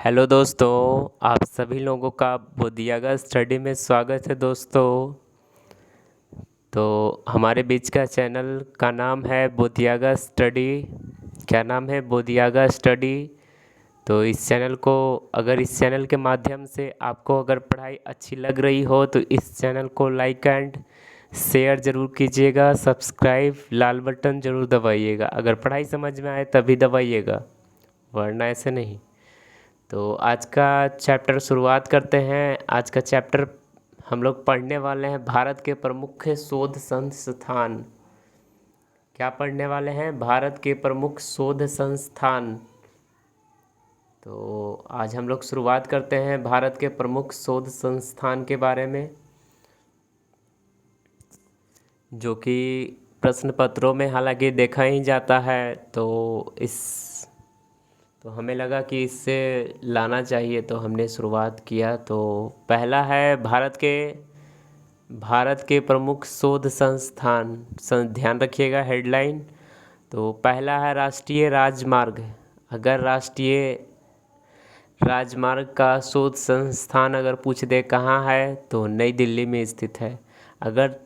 Hello दोस्तों, आप सभी लोगों का बोधियागा स्टडी में स्वागत है दोस्तों। तो हमारे बीच का चैनल का नाम है बोधियागा स्टडी। क्या नाम है? बोधियागा स्टडी। तो इस चैनल को अगर इस चैनल के माध्यम से आपको अगर पढ़ाई अच्छी लग रही हो तो इस चैनल को लाइक एंड शेयर ज़रूर कीजिएगा। सब्सक्राइब लाल बटन ज़रूर दबाइएगा। अगर पढ़ाई समझ में आए तभी दबाइएगा, वरना ऐसे नहीं। तो आज का चैप्टर शुरुआत करते हैं। आज का चैप्टर हम लोग पढ़ने वाले हैं भारत के प्रमुख शोध संस्थान। क्या पढ़ने वाले हैं? भारत के प्रमुख शोध संस्थान। तो आज हम लोग शुरुआत करते हैं भारत के प्रमुख शोध संस्थान के बारे में, जो कि प्रश्न पत्रों में हालांकि देखा ही जाता है। तो हमें लगा कि इससे लाना चाहिए, तो हमने शुरुआत किया। तो पहला है भारत के प्रमुख शोध संस्थान। ध्यान रखिएगा हेडलाइन। तो पहला है राष्ट्रीय राजमार्ग। अगर राष्ट्रीय राजमार्ग का शोध संस्थान अगर पूछ दे कहाँ है, तो नई दिल्ली में स्थित है। अगर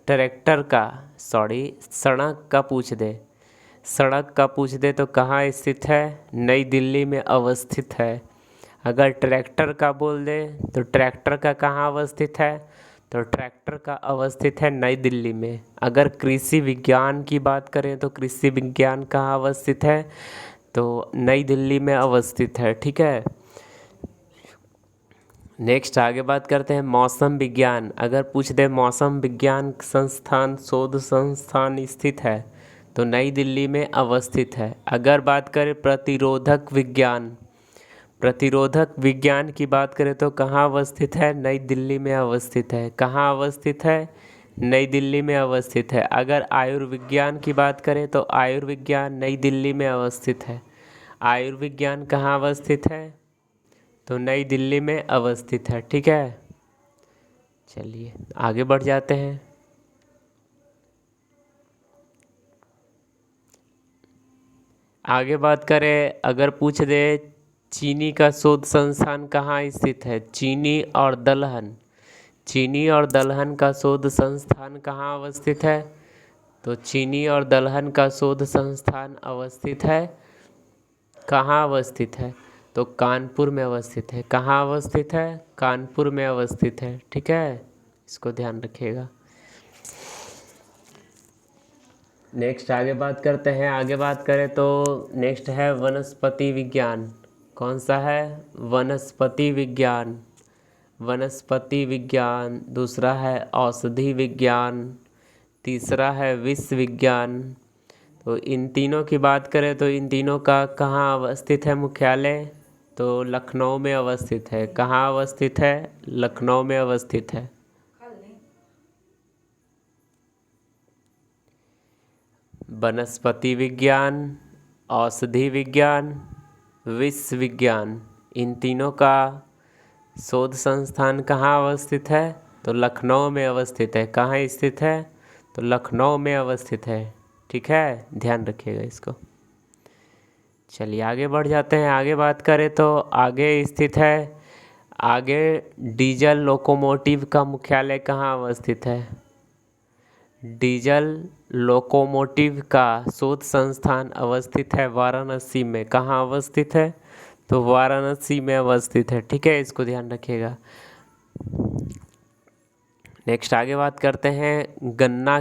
सड़क का पूछ दे तो कहाँ स्थित है? नई दिल्ली में अवस्थित है। अगर ट्रैक्टर का बोल दे तो ट्रैक्टर का कहाँ अवस्थित है? तो ट्रैक्टर का अवस्थित है नई दिल्ली में। अगर कृषि विज्ञान की बात करें तो कृषि विज्ञान कहाँ अवस्थित है? तो नई दिल्ली में अवस्थित है। ठीक है, नेक्स्ट आगे बात करते हैं मौसम विज्ञान। अगर पूछ दे मौसम विज्ञान संस्थान शोध संस्थान स्थित है, तो नई दिल्ली में अवस्थित है। अगर बात करें प्रतिरोधक विज्ञान की बात करें तो कहाँ अवस्थित है? नई दिल्ली में अवस्थित है। कहाँ अवस्थित है? नई दिल्ली में अवस्थित है। अगर आयुर्विज्ञान की बात करें तो आयुर्विज्ञान नई दिल्ली में अवस्थित है। आयुर्विज्ञान कहाँ अवस्थित है? तो नई दिल्ली में अवस्थित है। ठीक है, चलिए आगे बढ़ जाते हैं। आगे बात करें, अगर पूछ दे चीनी का शोध संस्थान कहाँ स्थित है? चीनी और दलहन का शोध संस्थान कहाँ अवस्थित है? तो चीनी और दलहन का शोध संस्थान अवस्थित है। कहाँ अवस्थित है? तो कानपुर में अवस्थित है। कहाँ अवस्थित है? कानपुर में अवस्थित है। ठीक है, इसको ध्यान रखिएगा। नेक्स्ट आगे बात करते हैं। आगे बात करें तो नेक्स्ट है वनस्पति विज्ञान। कौन सा है? वनस्पति विज्ञान। वनस्पति विज्ञान। दूसरा है औषधि विज्ञान। तीसरा है विश्व विज्ञान। तो इन तीनों की बात करें तो इन तीनों का कहाँ अवस्थित है मुख्यालय? तो लखनऊ में अवस्थित है। कहाँ अवस्थित है? लखनऊ में अवस्थित है। वनस्पति विज्ञान, औषधि विज्ञान, विश्व विज्ञान, इन तीनों का शोध संस्थान कहाँ अवस्थित है? तो लखनऊ में अवस्थित है। कहाँ स्थित है? तो लखनऊ में अवस्थित है। ठीक है, ध्यान रखिएगा इसको। चलिए आगे बढ़ जाते हैं। आगे बात करें तो आगे डीजल लोकोमोटिव का मुख्यालय कहाँ अवस्थित है? डीजल लोकोमोटिव का शोध संस्थान अवस्थित है वाराणसी में। कहाँ अवस्थित है? तो वाराणसी में अवस्थित है। ठीक है, इसको ध्यान रखिएगा। नेक्स्ट आगे बात करते हैं गन्ना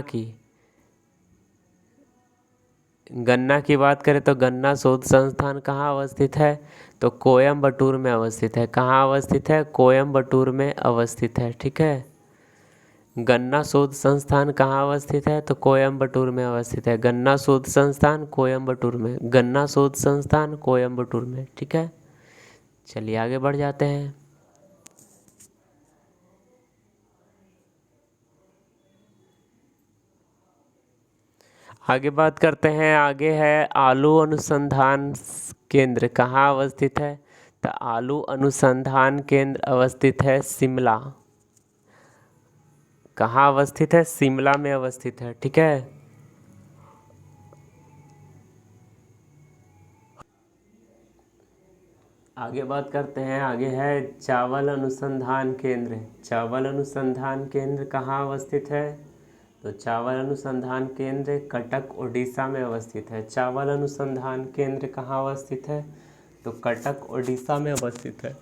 की बात करें तो गन्ना शोध संस्थान कहाँ अवस्थित है? तो कोयम्बटूर में अवस्थित है। कहाँ अवस्थित है? कोयम्बटूर में अवस्थित है। ठीक है, गन्ना शोध संस्थान कहाँ अवस्थित है? तो कोयम्बटूर में अवस्थित है। गन्ना शोध संस्थान कोयम्बटूर में। गन्ना शोध संस्थान कोयम्बटूर में। ठीक है, चलिए आगे बढ़ जाते हैं। आगे बात करते हैं। आगे है आलू अनुसंधान केंद्र कहाँ अवस्थित है? तो आलू अनुसंधान केंद्र अवस्थित है शिमला। कहाँ अवस्थित है? शिमला में अवस्थित है। ठीक है, आगे बात करते हैं। आगे है चावल अनुसंधान केंद्र। चावल अनुसंधान केंद्र कहाँ अवस्थित है? तो चावल अनुसंधान केंद्र कटक उड़ीसा में अवस्थित है। चावल अनुसंधान केंद्र कहाँ अवस्थित है? तो कटक उड़ीसा में अवस्थित है।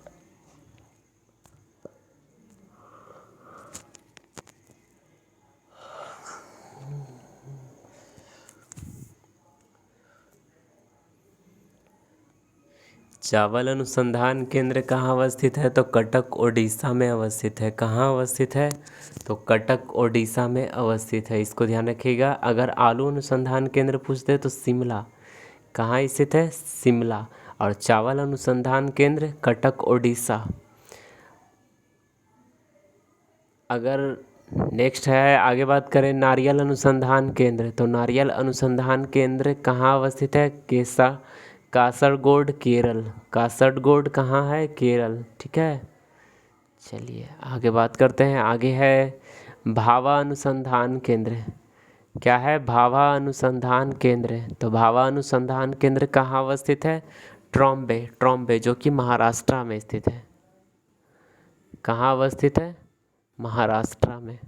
चावल अनुसंधान केंद्र कहाँ अवस्थित है? तो कटक उड़ीसा में अवस्थित है। कहाँ अवस्थित है? तो कटक उड़ीसा में अवस्थित है। इसको ध्यान रखिएगा। अगर आलू अनुसंधान केंद्र पूछते हैं तो शिमला। कहाँ स्थित है? शिमला। और चावल अनुसंधान केंद्र कटक उड़ीसा। अगर नेक्स्ट है, आगे बात करें नारियल अनुसंधान केंद्र, तो नारियल अनुसंधान केंद्र कहाँ अवस्थित है? कासरगोड केरल। कासरगोड कहाँ है? केरल। ठीक है, चलिए आगे बात करते हैं। आगे है भाभा अनुसंधान केंद्र। क्या है? भाभा अनुसंधान केंद्र। तो भाभा अनुसंधान केंद्र कहाँ अवस्थित है? ट्रॉम्बे। ट्रॉम्बे जो कि महाराष्ट्र में स्थित है। कहाँ अवस्थित है? महाराष्ट्र में।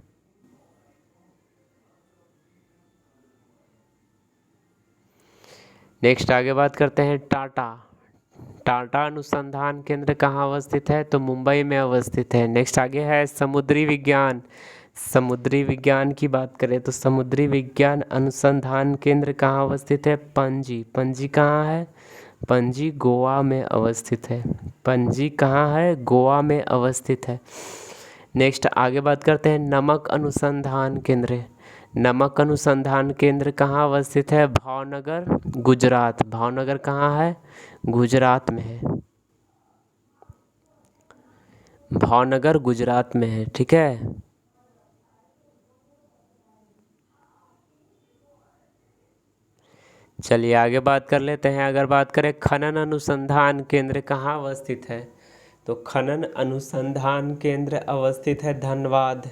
नेक्स्ट आगे बात करते हैं टाटा। टाटा अनुसंधान केंद्र कहाँ अवस्थित है? तो मुंबई में अवस्थित है। नेक्स्ट आगे है समुद्री विज्ञान। समुद्री विज्ञान की बात करें तो समुद्री विज्ञान अनुसंधान केंद्र कहाँ अवस्थित है? पणजी। पणजी कहाँ है? पणजी गोवा में अवस्थित है। पणजी कहाँ है? गोवा में अवस्थित है। नेक्स्ट आगे बात करते हैं नमक अनुसंधान केंद्र। नमक अनुसंधान केंद्र कहाँ अवस्थित है? भावनगर गुजरात। भावनगर कहाँ है? गुजरात में है। भावनगर गुजरात में है। ठीक है, चलिए आगे बात कर लेते हैं। अगर बात करें खनन अनुसंधान केंद्र कहाँ अवस्थित है? तो खनन अनुसंधान केंद्र अवस्थित है धनबाद।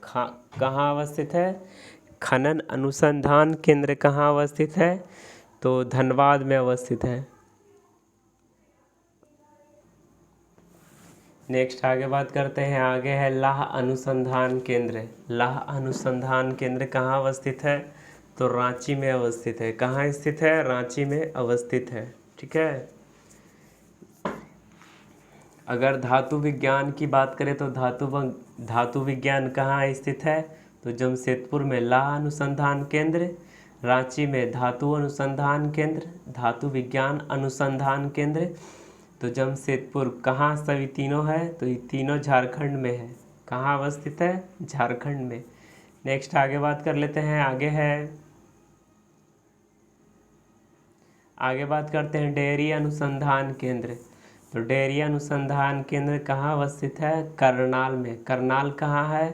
कहाँ अवस्थित है? खनन अनुसंधान केंद्र कहाँ अवस्थित है? तो धनबाद में अवस्थित है। नेक्स्ट आगे बात करते हैं। आगे है लाह अनुसंधान केंद्र। लाह अनुसंधान केंद्र कहाँ अवस्थित है? तो रांची में अवस्थित है। कहाँ स्थित है? रांची में अवस्थित है। ठीक है, अगर धातु विज्ञान की बात करें तो धातु विज्ञान कहाँ स्थित है? तो जमशेदपुर में लाह अनुसंधान केंद्र, रांची में धातु अनुसंधान केंद्र, धातु विज्ञान अनुसंधान केंद्र। तो जमशेदपुर कहाँ सभी तीनों है? तो ये तीनों झारखंड में है। कहाँ अवस्थित है? झारखंड में। नेक्स्ट आगे बात कर लेते हैं। आगे बात करते हैं डेयरी अनुसंधान केंद्र। तो डेयरी अनुसंधान केंद्र कहाँ अवस्थित है? करनाल में। करनाल कहाँ है?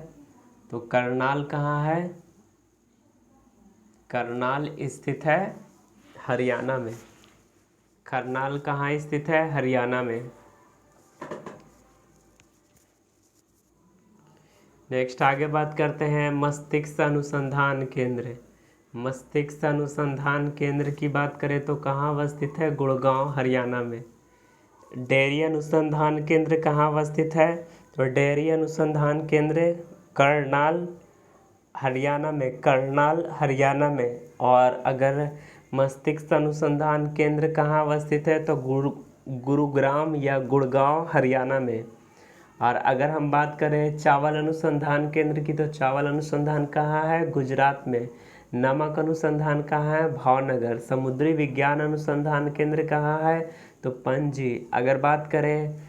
तो करनाल कहाँ है? करनाल स्थित है हरियाणा में। करनाल कहाँ स्थित है? हरियाणा में। नेक्स्ट आगे बात करते हैं मस्तिष्क अनुसंधान केंद्र। मस्तिष्क अनुसंधान केंद्र की बात करें तो कहाँ अवस्थित है? गुड़गांव हरियाणा में। डेयरी अनुसंधान केंद्र कहाँ अवस्थित है? तो डेयरी अनुसंधान केंद्र करनाल हरियाणा में। करनाल हरियाणा में। और अगर मस्तिष्क अनुसंधान केंद्र कहाँ अवस्थित है? तो गुरुग्राम या गुड़गांव हरियाणा में। और अगर हम बात करें चावल अनुसंधान केंद्र की, तो चावल अनुसंधान कहाँ है? गुजरात में। नमक अनुसंधान कहाँ है? भावनगर। समुद्री विज्ञान अनुसंधान केंद्र कहाँ है? तो पणजी। अगर बात करें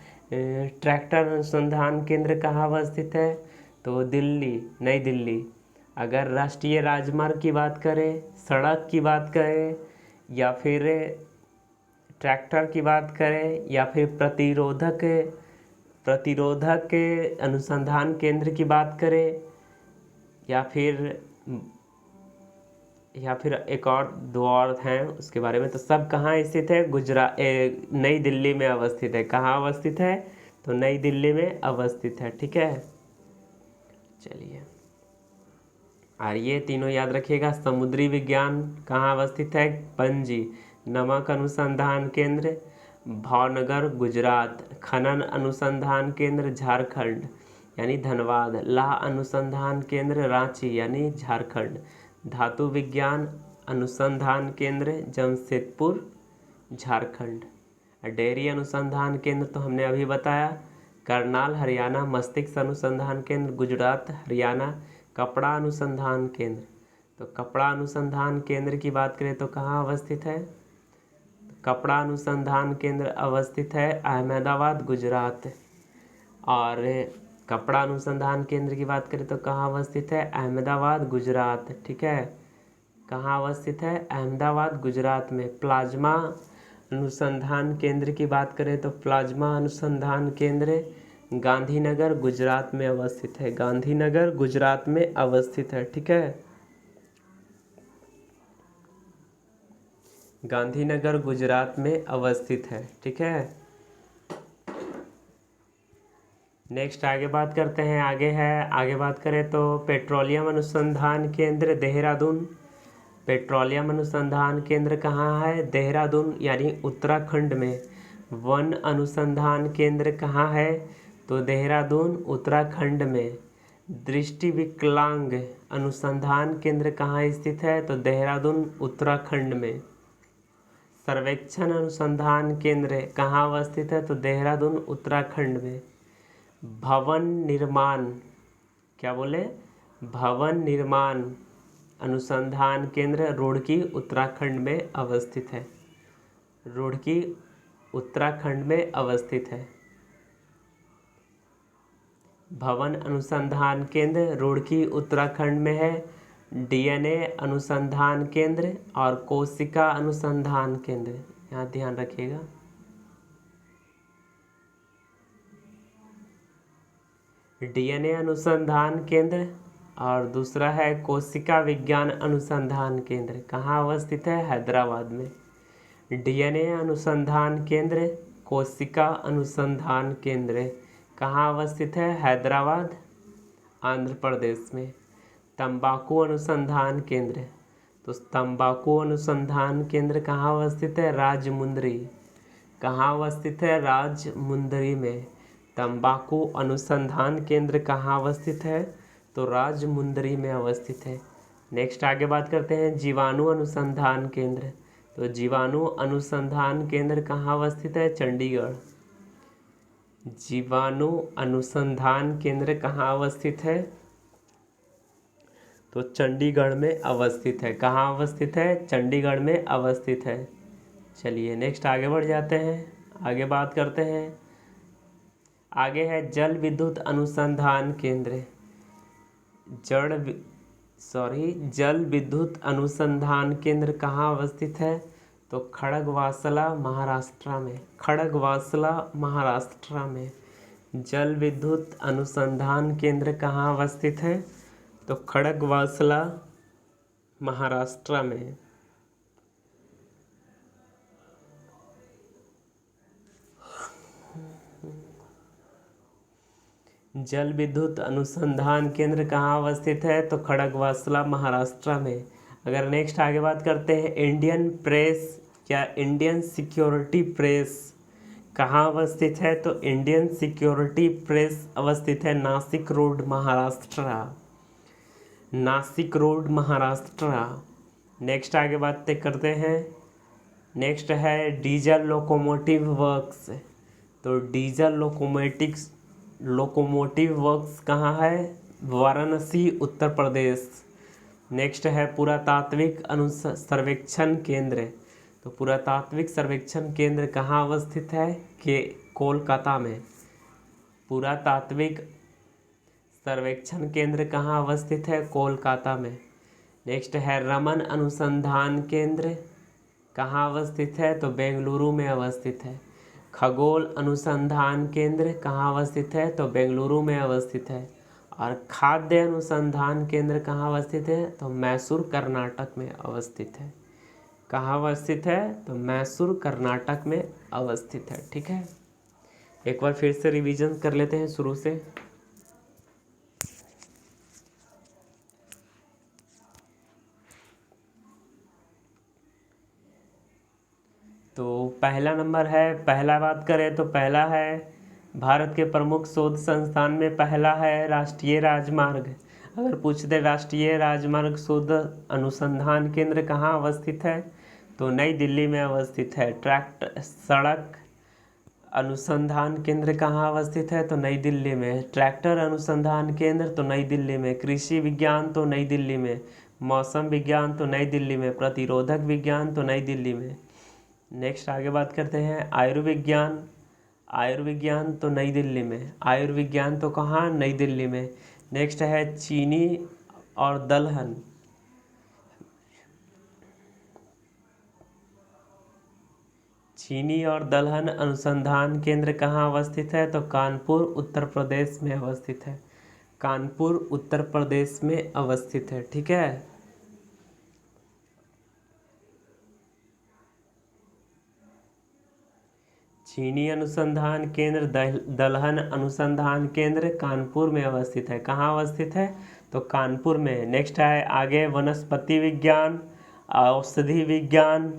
ट्रैक्टर अनुसंधान केंद्र कहाँ अवस्थित है? तो दिल्ली, नई दिल्ली। अगर राष्ट्रीय राजमार्ग की बात करें, सड़क की बात करें, या फिर ट्रैक्टर की बात करें, या फिर प्रतिरोधक के अनुसंधान केंद्र की बात करें, या फिर एक और दो और हैं उसके बारे में, तो सब कहाँ स्थित है? नई दिल्ली में अवस्थित है। कहाँ अवस्थित है? तो नई दिल्ली में अवस्थित है। ठीक है, चलिए और ये तीनों याद रखिएगा। समुद्री विज्ञान कहाँ अवस्थित है? पणजी। नमक अनुसंधान केंद्र भावनगर गुजरात। खनन अनुसंधान केंद्र झारखंड यानी धनबाद। लाह अनुसंधान केंद्र रांची यानी झारखंड। धातु विज्ञान अनुसंधान केंद्र जमशेदपुर झारखंड। डेयरी अनुसंधान केंद्र तो हमने अभी बताया करनाल हरियाणा। मस्तिष्क अनुसंधान केंद्र गुजरात हरियाणा। कपड़ा अनुसंधान केंद्र, तो कपड़ा अनुसंधान केंद्र की बात करें तो कहाँ अवस्थित है? कपड़ा अनुसंधान केंद्र अवस्थित है अहमदाबाद गुजरात। और कपड़ा अनुसंधान केंद्र की बात करें तो कहाँ अवस्थित है? अहमदाबाद गुजरात। ठीक है, कहाँ अवस्थित है? अहमदाबाद गुजरात में। प्लाज्मा अनुसंधान केंद्र की बात करें तो प्लाज्मा अनुसंधान केंद्र गांधीनगर गुजरात में अवस्थित है। गांधीनगर गुजरात में अवस्थित है। ठीक है, गांधीनगर गुजरात में अवस्थित है। ठीक है, नेक्स्ट आगे बात करते हैं। आगे बात करें तो पेट्रोलियम अनुसंधान केंद्र देहरादून। पेट्रोलियम अनुसंधान केंद्र कहाँ है? देहरादून यानी उत्तराखंड में। वन अनुसंधान केंद्र कहाँ है? तो देहरादून उत्तराखंड में। दृष्टि विकलांग अनुसंधान केंद्र कहाँ स्थित है? तो देहरादून उत्तराखंड में। सर्वेक्षण अनुसंधान केंद्र कहाँ अवस्थित है? तो देहरादून उत्तराखंड में। भवन निर्माण, क्या बोले? भवन निर्माण अनुसंधान केंद्र रुड़की उत्तराखंड में अवस्थित है। रुड़की उत्तराखंड में अवस्थित है। भवन अनुसंधान केंद्र रुड़की उत्तराखंड में है। डीएनए अनुसंधान केंद्र और कोशिका अनुसंधान केंद्र, यहाँ ध्यान रखिएगा। डीएनए अनुसंधान केंद्र और दूसरा है कोशिका विज्ञान अनुसंधान केंद्र। कहाँ अवस्थित है? हैदराबाद में। डीएनए अनुसंधान केंद्र, कोशिका अनुसंधान केंद्र कहाँ अवस्थित है? हैदराबाद आंध्र प्रदेश में। तंबाकू अनुसंधान केंद्र, तो तंबाकू अनुसंधान केंद्र कहाँ अवस्थित है? राजमुंदरी। कहाँ अवस्थित है? राजमुंदरी में। तंबाकू अनुसंधान केंद्र कहाँ अवस्थित है? तो राजमुंदरी में अवस्थित है। नेक्स्ट आगे बात करते हैं जीवाणु अनुसंधान केंद्र। तो जीवाणु अनुसंधान केंद्र कहाँ अवस्थित है? चंडीगढ़। जीवाणु अनुसंधान केंद्र कहाँ अवस्थित है? तो चंडीगढ़ में अवस्थित है। कहाँ अवस्थित है? चंडीगढ़ में अवस्थित है। चलिए नेक्स्ट आगे बढ़ जाते हैं। आगे बात करते हैं। आगे है जल विद्युत अनुसंधान केंद्र। जल विद्युत अनुसंधान केंद्र कहाँ अवस्थित है? तो खड़गवासला महाराष्ट्र में। खड़गवासला महाराष्ट्र में जल विद्युत अनुसंधान केंद्र कहाँ अवस्थित है? तो खड़गवासला महाराष्ट्र में। जल विद्युत अनुसंधान केंद्र कहाँ अवस्थित है? तो खड़गवासला महाराष्ट्र में। अगर नेक्स्ट आगे बात करते हैं इंडियन प्रेस या इंडियन सिक्योरिटी प्रेस कहाँ अवस्थित है? तो इंडियन सिक्योरिटी प्रेस अवस्थित है Nashik road Maharashtra. Nashik road Maharashtra. Next आगे बात करते हैं। नेक्स्ट है डीजल लोकोमोटिव वर्क्स। तो डीजल लोकोमोटिव वर्क्स कहाँ है? वाराणसी उत्तर प्रदेश। नेक्स्ट है पुरातात्विक सर्वेक्षण केंद्र। तो पुरातात्विक सर्वेक्षण केंद्र कहाँ अवस्थित है? के कोलकाता में। पुरातात्विक सर्वेक्षण केंद्र कहाँ अवस्थित है? कोलकाता में। नेक्स्ट है रमन अनुसंधान केंद्र कहाँ अवस्थित है? तो बेंगलुरु में अवस्थित है। खगोल अनुसंधान केंद्र कहाँ अवस्थित है? तो बेंगलुरु में अवस्थित है। और खाद्य अनुसंधान केंद्र कहाँ अवस्थित है? तो मैसूर कर्नाटक में अवस्थित है। कहाँ अवस्थित है? तो मैसूर कर्नाटक में अवस्थित है। ठीक है, एक बार फिर से रिवीजन कर लेते हैं शुरू से। तो पहला नंबर है, पहला बात करें तो पहला है भारत के प्रमुख शोध संस्थान में पहला है राष्ट्रीय राजमार्ग। अगर पूछते राष्ट्रीय राजमार्ग शोध अनुसंधान केंद्र कहाँ अवस्थित है, तो नई दिल्ली में अवस्थित है। ट्रैक्टर सड़क अनुसंधान केंद्र कहाँ अवस्थित है, तो नई दिल्ली में। ट्रैक्टर अनुसंधान केंद्र तो नई दिल्ली में। कृषि विज्ञान तो नई दिल्ली में। मौसम विज्ञान तो नई दिल्ली में। प्रतिरोधक विज्ञान तो नई दिल्ली में। नेक्स्ट आगे बात करते हैं आयुर्विज्ञान। आयुर्विज्ञान तो नई दिल्ली में। आयुर्विज्ञान तो कहाँ, नई दिल्ली में। नेक्स्ट है चीनी और दलहन। चीनी और दलहन अनुसंधान केंद्र कहाँ अवस्थित है, तो कानपुर उत्तर प्रदेश में अवस्थित है। कानपुर उत्तर प्रदेश में अवस्थित है। ठीक है। चीनी अनुसंधान केंद्र दलहन अनुसंधान केंद्र कानपुर में अवस्थित है। कहाँ अवस्थित है, तो कानपुर में। नेक्स्ट है आगे वनस्पति विज्ञान, औषधि विज्ञान,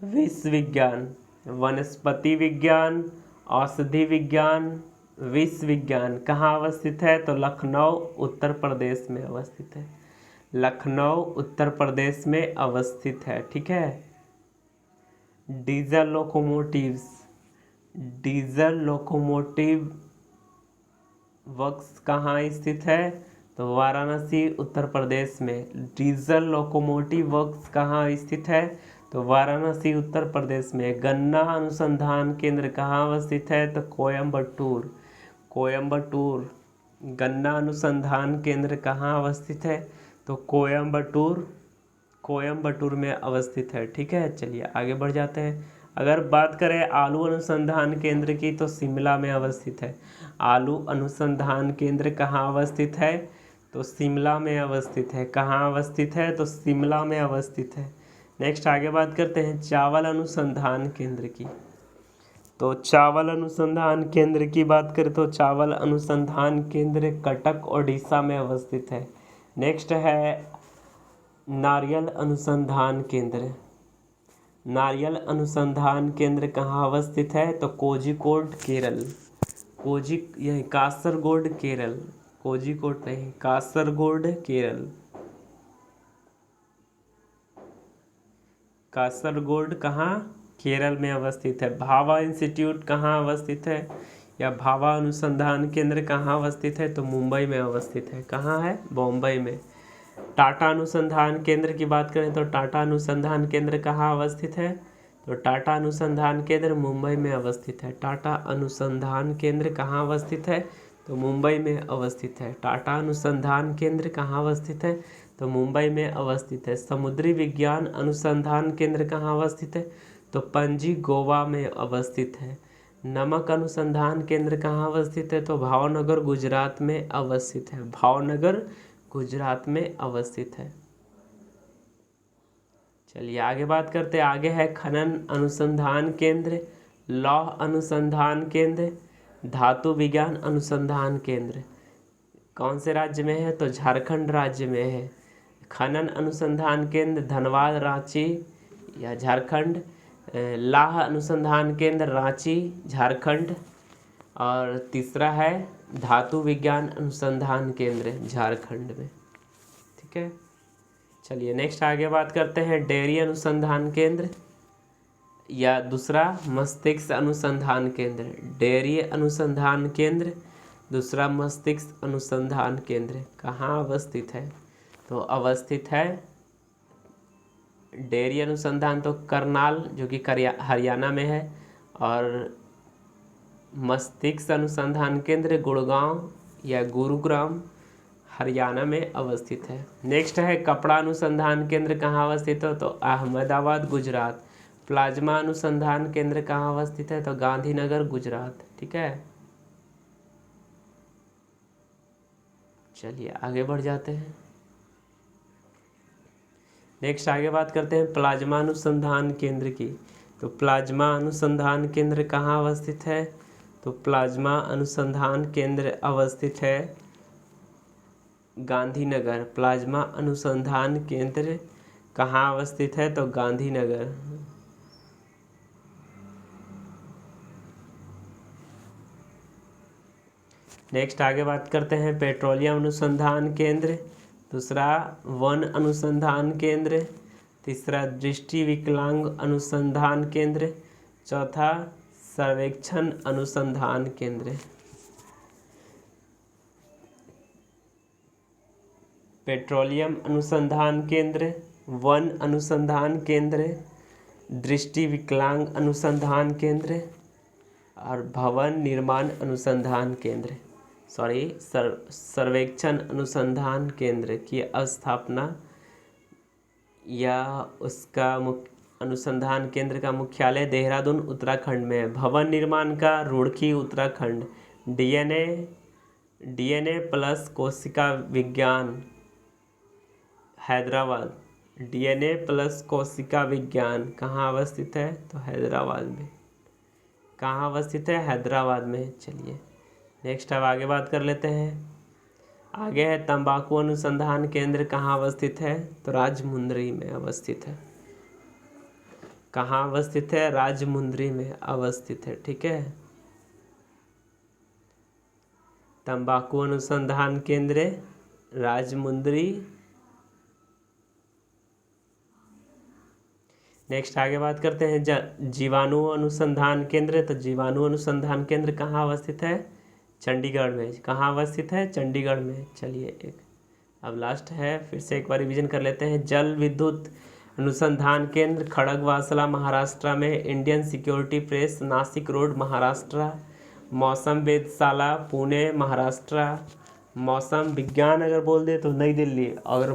विष विज्ञान। वनस्पति विज्ञान, औषधि विज्ञान, विष विज्ञान कहाँ अवस्थित है, तो लखनऊ उत्तर प्रदेश में अवस्थित है। लखनऊ उत्तर प्रदेश में अवस्थित है। ठीक है। Diesel locomotives, diesel locomotive works कहाँ स्थित है, तो वाराणसी उत्तर प्रदेश में। डीजल लोकोमोटिव वर्क्स कहाँ स्थित है, तो वाराणसी उत्तर प्रदेश में। गन्ना अनुसंधान केंद्र कहाँ अवस्थित है, तो कोयम्बटूर। कोयम्बटूर गन्ना अनुसंधान केंद्र कहाँ अवस्थित है, तो कोयम्बटूर। कोयम्बटूर में अवस्थित है। ठीक है। चलिए आगे बढ़ जाते हैं। अगर बात करें आलू अनुसंधान केंद्र की, तो शिमला में अवस्थित है। आलू अनुसंधान केंद्र कहाँ अवस्थित है, तो शिमला में अवस्थित है। कहाँ अवस्थित है, तो शिमला में अवस्थित है। नेक्स्ट आगे बात करते हैं चावल अनुसंधान केंद्र की। तो चावल अनुसंधान केंद्र की बात करें तो चावल अनुसंधान केंद्र कटक ओडिशा में अवस्थित है। नेक्स्ट है नारियल अनुसंधान केंद्र। नारियल अनुसंधान केंद्र कहाँ अवस्थित है, तो कोझिकोड केरल। यही कासरगोड केरल। कोझिकोड नहीं, कासरगोड केरल। कासरगोड कहाँ, केरल में अवस्थित है। भाभा इंस्टीट्यूट कहाँ अवस्थित है, या भाभा अनुसंधान केंद्र कहाँ अवस्थित है, तो मुंबई में अवस्थित है। कहाँ है, बॉम्बे में। टाटा अनुसंधान केंद्र की बात करें तो टाटा अनुसंधान केंद्र कहाँ अवस्थित है, तो टाटा अनुसंधान केंद्र मुंबई में अवस्थित है। टाटा अनुसंधान केंद्र कहाँ अवस्थित है, तो मुंबई में अवस्थित है। टाटा अनुसंधान केंद्र कहाँ अवस्थित है, तो मुंबई में अवस्थित है। समुद्री विज्ञान अनुसंधान केंद्र कहाँ अवस्थित है, तो पणजी गोवा में अवस्थित है। नमक अनुसंधान केंद्र कहाँ अवस्थित है, तो भावनगर गुजरात में अवस्थित है। भावनगर गुजरात में अवस्थित है। चलिए आगे बात करते हैं। आगे है खनन अनुसंधान केंद्र, लौह अनुसंधान केंद्र, धातु विज्ञान अनुसंधान केंद्र। कौन से राज्य में है, तो झारखंड राज्य में है। खनन अनुसंधान केंद्र धनबाद, रांची या झारखंड। लौह अनुसंधान केंद्र रांची, झारखंड। और तीसरा है धातु विज्ञान अनुसंधान केंद्र, झारखंड में। ठीक है। चलिए नेक्स्ट आगे बात करते हैं डेयरी अनुसंधान केंद्र, या दूसरा मस्तिष्क अनुसंधान केंद्र। डेयरी अनुसंधान केंद्र, दूसरा मस्तिष्क अनुसंधान केंद्र कहाँ अवस्थित है, तो अवस्थित है डेयरी अनुसंधान तो करनाल, जो कि हरियाणा में है। और मस्तिष्क अनुसंधान केंद्र गुड़गांव या गुरुग्राम, हरियाणा में अवस्थित है। नेक्स्ट है कपड़ा अनुसंधान केंद्र कहाँ अवस्थित है, तो अहमदाबाद, गुजरात। प्लाज्मा अनुसंधान केंद्र कहाँ अवस्थित है, तो गांधीनगर, गुजरात। ठीक है। चलिए आगे बढ़ जाते हैं। नेक्स्ट आगे बात करते हैं प्लाज्मा अनुसंधान केंद्र की। तो प्लाज्मा अनुसंधान केंद्र कहाँ अवस्थित है, तो प्लाज्मा अनुसंधान केंद्र अवस्थित है गांधीनगर। प्लाज्मा अनुसंधान केंद्र कहाँ अवस्थित है, तो गांधीनगर। नेक्स्ट आगे बात करते हैं पेट्रोलियम अनुसंधान केंद्र, दूसरा वन अनुसंधान केंद्र, तीसरा दृष्टि विकलांग अनुसंधान केंद्र, चौथा सर्वेक्षण अनुसंधान केंद्र। पेट्रोलियम अनुसंधान केंद्र, वन अनुसंधान केंद्र, दृष्टि विकलांग अनुसंधान केंद्र और भवन निर्माण अनुसंधान केंद्र सर्वेक्षण अनुसंधान केंद्र की स्थापना या उसका अनुसंधान केंद्र का मुख्यालय देहरादून उत्तराखंड में है। भवन निर्माण का रुड़की उत्तराखंड। डीएनए प्लस कोशिका विज्ञान हैदराबाद। डीएनए प्लस कोशिका विज्ञान कहाँ अवस्थित है? तो हैदराबाद में। कहाँ अवस्थित है? हैदराबाद में। चलिए नेक्स्ट अब आगे बात कर लेते हैं। आगे है तंबाकू अनुसंधान केंद्र कहाँ अवस्थित है? तो राजमुंदरी में अवस्थित है। कहाँ अवस्थित है? राजमुंदरी में अवस्थित है। ठीक है, तंबाकू अनुसंधान केंद्र राजमुंदरी। नेक्स्ट आगे बात करते हैं जीवाणु अनुसंधान केंद्र। तो जीवाणु अनुसंधान केंद्र कहाँ अवस्थित है? चंडीगढ़ में। कहाँ अवस्थित है? चंडीगढ़ में। चलिए एक अब लास्ट है, फिर से एक बार रिवीजन कर लेते हैं। जल विद्युत अनुसंधान केंद्र खड़गवासला महाराष्ट्र में। Indian security press Nashik road Maharashtra. मौसम वेधशाला पुणे महाराष्ट्र। मौसम विज्ञान अगर बोल दे तो नई दिल्ली, अगर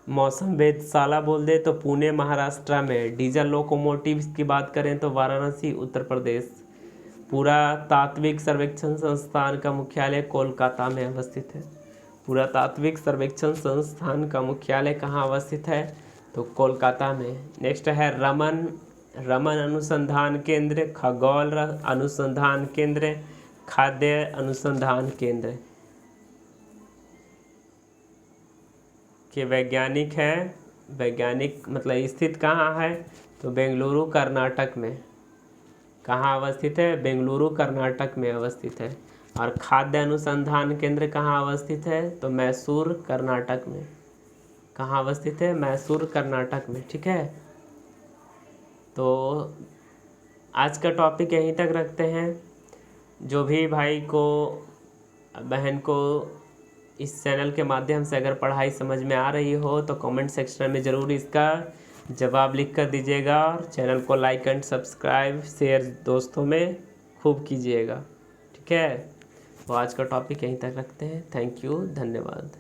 मौसम वेधशाला बोल दे तो पुणे महाराष्ट्र में। डीजल लोकोमोटिव्स की बात करें तो वाराणसी उत्तर प्रदेश। पुरातात्विक सर्वेक्षण संस्थान का मुख्यालय कोलकाता में अवस्थित है। पुरातात्विक सर्वेक्षण संस्थान का मुख्यालय कहाँ अवस्थित है? तो कोलकाता में। नेक्स्ट है रमन अनुसंधान केंद्र, खगोल अनुसंधान केंद्र, खाद्य अनुसंधान केंद्र के वैज्ञानिक हैं। वैज्ञानिक मतलब स्थित कहाँ है? तो बेंगलुरु कर्नाटक में। कहाँ अवस्थित है? बेंगलुरु कर्नाटक में अवस्थित है। और खाद्य अनुसंधान केंद्र कहाँ अवस्थित है? तो मैसूर कर्नाटक में। कहाँ अवस्थित है? मैसूर कर्नाटक में। ठीक है, तो आज का टॉपिक यहीं तक रखते हैं। जो भी भाई को बहन को इस चैनल के माध्यम से अगर पढ़ाई समझ में आ रही हो तो कमेंट सेक्शन में ज़रूर इसका जवाब लिख कर दीजिएगा। और चैनल को लाइक एंड सब्सक्राइब शेयर दोस्तों में खूब कीजिएगा। ठीक है, तो आज का टॉपिक यहीं तक रखते हैं। थैंक यू, धन्यवाद।